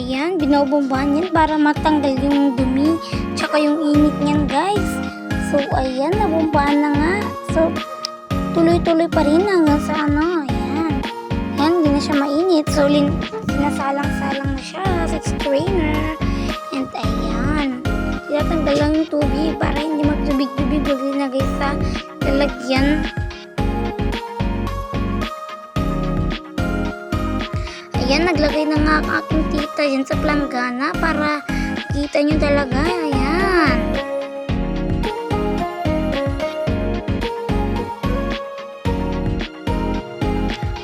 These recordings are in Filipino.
ayan, binobombahan yan para matanggal yung dumi tsaka yung init niyan guys. So ayan, nabombahan na nga. So tuloy-tuloy pa rin hanggang sa ano, ayan. Ayan, hindi na siya mainit. So sinasalang-salang na siya sa strainer. And ayan, tinatanggal lang yung tubig para hindi magtubig-tubig pag linagay sa lalagyan. Ayan, naglagay na nga ang aking tita dyan sa planggana para kita nyo talaga. Ayan.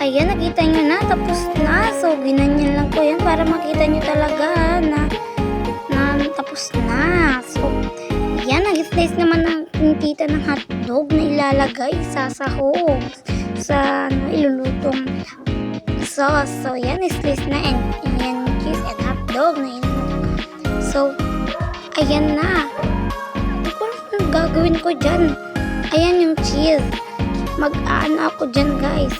Ayan, nakita nyo na. Tapos na. So, ginanyan lang ko yan para makita nyo talaga na tapos na. So, ayan, nag-slice naman ang tita ng hotdog na ilalagay sa sahog. Sa ilulutong sauce. So, yan, slice na and yan, cheese and hotdog na yun. So, ayan na. Ito ko lang gagawin ko dyan. Ayan yung cheese. Mag-aano ako dyan, guys.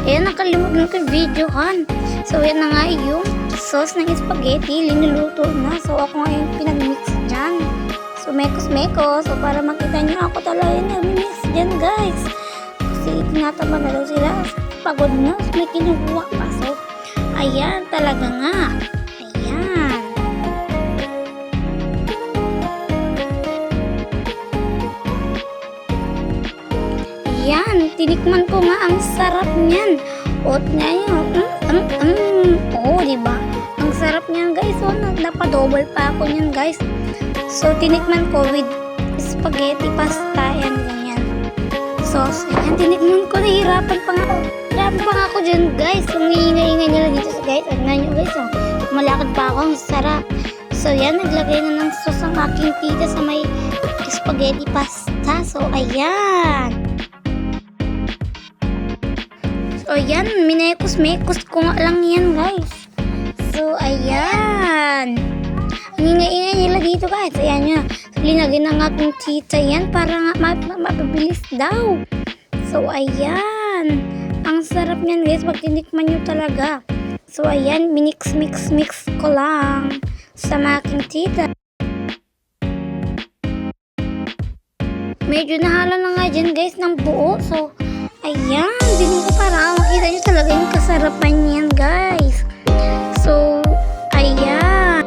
Ayan, nakalimutan ko yung videohan. So, yan na nga yung sauce ng spaghetti. Linuluto na. So, ako nga yung pinag-mix dyan. So, mekos-mekos. So, para makita nyo ako talaga yung nag-mix dyan, guys. Tinatama na daw sila. Pagod na. May kinukuha pa. So, ayan talaga nga. Ayan. Ayan. Tinikman ko nga. Ang sarap niyan. Ot na yun. Oh, diba? Ang sarap niyan, guys. So, napadouble pa ako niyan, guys. So, tinikman ko with spaghetti pasta. Ayan, ganyan. Sauce. Ayan, tinikman ko. Nahihirapan pa nga ako. Hirapan pa nga ako dyan, guys. Ang ingay-ingay nila dito sa guys. Ano nyo, guys. Oh. Malakad pa ako. Ang sarap. So, yan. Naglagay na ng sauce ang aking tita sa may spaghetti pasta. So, ayan. So, ayan. Minekos-mekos ko nga lang yan, guys. So, ayan. Ang ingay-ingay nila dito, guys. Ayan nyo. Linagay ng aking tita yan para nga mapabilis daw. So, ayan. Ang sarap niyan, guys. Pag tinikman nyo talaga. So, ayan. Minix-mix ko lang sa aking tita. Medyo nahala na nga dyan, guys, ng buo. So, ayan. Dinig ko para makita nyo talaga yung kasarapan niyan, guys. So, ayan.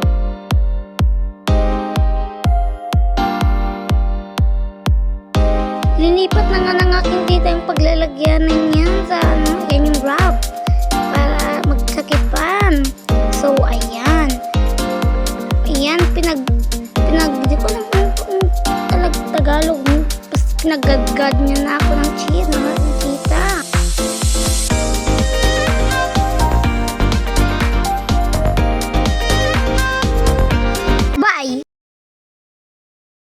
Linipat na nga ng aking tita yung paglalagyan na niyan sa yan yung wrap para magsakipan. So, ayan. Ayan, di ko lang Tagalog. Pinaggadgad niya na ako ng cheese.